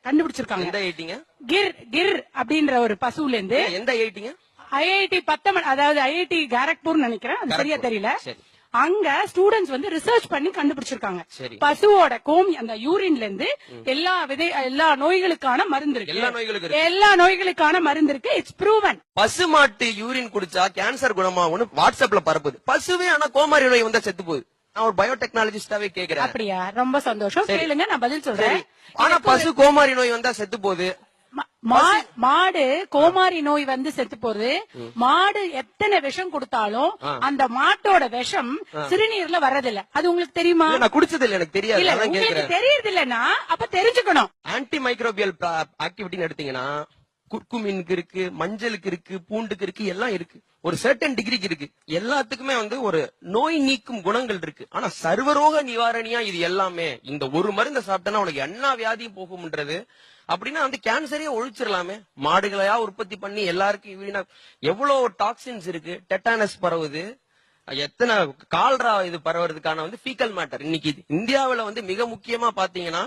கண்டுபிடிச்சிருக்காங்க. எந்த ஐடிங்க? கிர் அப்படின்ற ஒரு பசுல இருந்து. எந்த ஐடிங்க? ஐஐடி 10 அதாவது ஐஐடி காரக்பூர் நினைக்கிறேன், அது சரியா தெரியல. சரி. அங்க ஸ்டூடெண்ட்ஸ் வந்து ரிசர்ச் பண்ணி கண்டுபிடிச்சிருக்காங்க. சரி. பசுவோட அந்த யூரின்ல இருந்து எல்லா நோய்களுக்கான மருந்து இருக்கு. எல்லா நோய்களுக்கான மருந்து இருக்கு. It's proven. பசு மாட்டு யூரின் குடிச்சா கேன்சர் குணமாகும்னு வாட்ஸ்அப்ல பரப்புது. பசுவே ஆனா கோமாரி நோய் வந்தா செத்து போகுது. நான் ஒரு பயோடெக்னாலஜிஸ்டாவே கேக்குறேன். அப்படியா? ரொம்ப சந்தோஷம். கேளுங்க, நான் பதில் சொல்றேன். ஆனா பசு கோமாரி நோய் வந்தா செத்து போகுது. மாடு கோமாரி நோய் வந்து செத்து போகுது. மாடு எத்தனை விஷம் கொடுத்தாலும் அந்த மாட்டோட விஷம் சிறுநீர்ல வர்றதில்ல. அது உங்களுக்கு தெரியுமா? நான் குடிச்சது இல்ல, எனக்கு தெரியாது. உங்களுக்கு தெரியறது இல்லன்னா அப்ப தெரிஞ்சுக்கணும். ஆன்டி மைக்ரோபியல் ஆக்டிவிட்டின்னு எடுத்தீங்கன்னா குர்குமினுக்கு இருக்கு, மஞ்சளுக்கு இருக்கு, பூண்டுக்கு இருக்கு, எல்லாம் இருக்கு. ஒரு சர்டன் டிகிரிக்கு இருக்கு. எல்லாத்துக்குமே வந்து ஒரு நோய் நீக்கும் குணங்கள் இருக்கு. ஆனா சர்வரோக நிவாரணியா இது எல்லாமே இந்த ஒரு மருந்தை சாப்பிட்டா உனக்கு என்ன வியாதியும் போகும்ன்றது. அப்படின்னா வந்து கேன்சரே ஒழிச்சிடலாமே. மாடுகளையா உற்பத்தி பண்ணி எல்லாருக்கும் எவ்வளவு டாக்ஸின்ஸ் இருக்கு. டெட்டானஸ் பரவுது, எத்தனை கால்ரா இது பரவுறதுக்கான வந்து ஃபீக்கல் மேட்டர். இன்னைக்கு இந்தியாவில வந்து மிக முக்கியமா பாத்தீங்கன்னா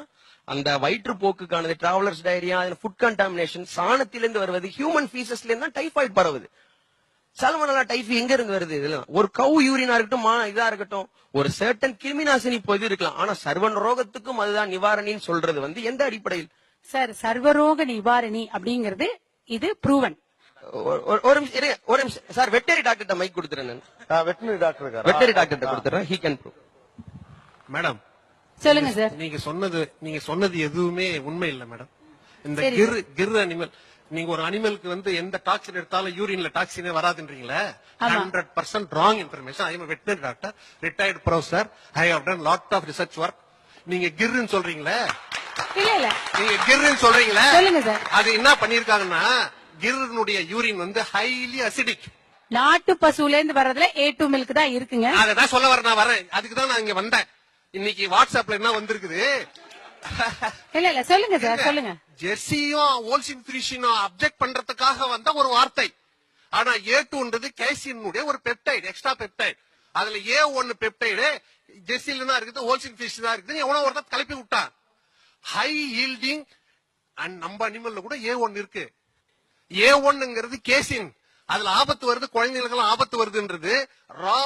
அந்த வயிற்றுப்போக்குக்கானது, டிராவலர்ஸ் டயரியா, ஃபுட் கண்டாமினேஷன், சாணத்திலிருந்து வருவது, ஹியூமன் ஃபீசஸ்ல இருந்து தான் டைபாய்டு பரவுது. சல்மனலா டைஃபி எங்க இருந்து வருது? இதெல்லாம் ஒரு கவு யூரினா இருக்கட்டும், இதா இருக்கட்டும், ஒரு சர்டன் கிருமிநாசினி பொது இருக்கலாம். ஆனா சர்வ ரோகத்துக்கும் அதுதான் நிவாரணின்னு சொல்றது வந்து எந்த அடிப்படையில் சார்? சர்வரோக நிவாரணி அப்படிங்கிறது இது ப்ரூவன். ஒரு நிமிஷம் சார், வெட்டரி டாக்டர் மைக் கொடுத்துறேன். வெட்டரி டாக்டர் கொடுத்துறேன். He can prove. மேடம் சொல்லுங்க சார். நீங்க சொன்னது எதுவுமே உண்மை இல்ல மேடம். இந்த கிர் அனிமல், நீங்க ஒரு அனிமலுக்கு வந்து எந்த டாக்ஸின் எடுத்தாலும் யூரின்ல டாக்ஸினே வராதுன்றீங்களே, 100% wrong information. I am veterinary doctor, retired professor. I have done lot of research work. நீங்க கிர்ன்னு சொல்றீங்களே, இல்ல நீங்க கிர்ன்னு சொல்றீங்களே, சொல்லுங்க சார். அது என்ன பண்ணிருக்காங்கன்னா கிர்னுடைய யூரின் வந்து ஹைலி அசிடிக். நாட்டு பசுல இருந்து வர்றதுல A2 மில்க் தான் இருக்குங்க. அதான் சொல்ல வரேன். அதுக்கு தான் நான் இங்க வந்தேன். இன்னைக்கு வாட்ஸ்அப்ல என்ன வந்திருக்குது? இல்ல சொல்லுங்க சார், சொல்லுங்க. ஜெர்சியும் ஹோல்சின் ஃப்ரீஷியும் அப்ஜெக்ட் பண்றதுக்காக வந்த ஒரு வார்த்தை. ஆனா A2ன்றது கேசினுடைய ஒரு பெப்டைடு, எக்ஸ்ட்ரா பெப்டைடு. அதுல A1 பெப்டைடு ஜெர்சில தான் இருக்குது, ஹோல்சின் ஃபிஷ் தான் இருக்குது. எவ்வளவு ஒருத்தர் கலப்பி விட்டான். ஹை ஈல்டிங் அண்ட் நம்ம அனிமல்ல கூட A1 இருக்கு. A1ங்கிறது கேசின். அதுல ஆபத்து வருது, குழந்தைகளுக்கு ஆபத்து வருதுன்றது ரா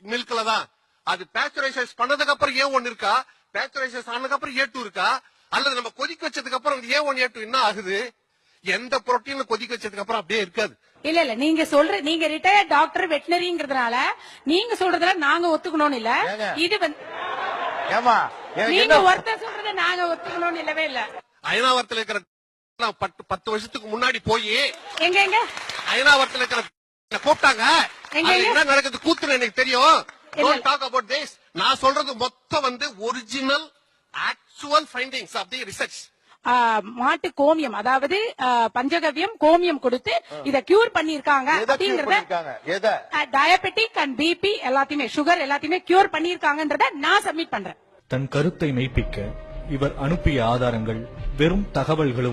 மில்க்ல தான். அது பேஸ்டரைசேஷன் பண்ணதுக்கு அப்புறம் A1 இருக்கா, பேஸ்டரைசேஷன் ஆனதுக்கு அப்புறம் A2 இருக்கா, அல்லது நம்ம கொதிக்க வச்சதுக்கு அப்புறம் A1 A2 என்ன ஆகுது? எந்த புரோட்டீன் கொதிக்க வச்சதுக்கு அப்புறம் அப்படியே இருக்காது. இல்ல நீங்க ரிட்டையர்ட் டாக்டர் வெட்டினரிங்கிறதுனால நீங்க சொல்றதுல நாங்க ஒத்துக்கணும்னு இல்ல. இது வந்து நீங்க ஒருத்தர் சொல்றத நாங்க ஒத்துக்கணும்னு இல்லவே இல்ல. அயனாவரத்துல இருக்கிற 10 வருஷத்துக்கு முன்னாடி போய் எங்க அயனாவரத்துல இருக்கிற கூப்பிட்டாங்க. என்ன நடக்குது கூத்துன்னு எனக்கு தெரியும். Don't talk about this. நான் சொல்றது மொத்தம் வந்து original actual findings of the research. மாட்டு கோமியம், அதாவது பஞ்சகவ்யம் கோமியம் கொடுத்து இத கியூர் பண்ணிருக்காங்க அப்படிங்கறத, டயபெட்டிக் அண்ட் பிபி எல்லாத்தையுமே, சுகர் எல்லாத்தையுமே கியூர் பண்ணிருக்காங்கன்றத நான் சப்மிட் பண்றேன். தன் கருத்தை மெய்ப்பிக்க இவர் அனுப்பிய ஆதாரங்கள் வெறும் தகவல்களும்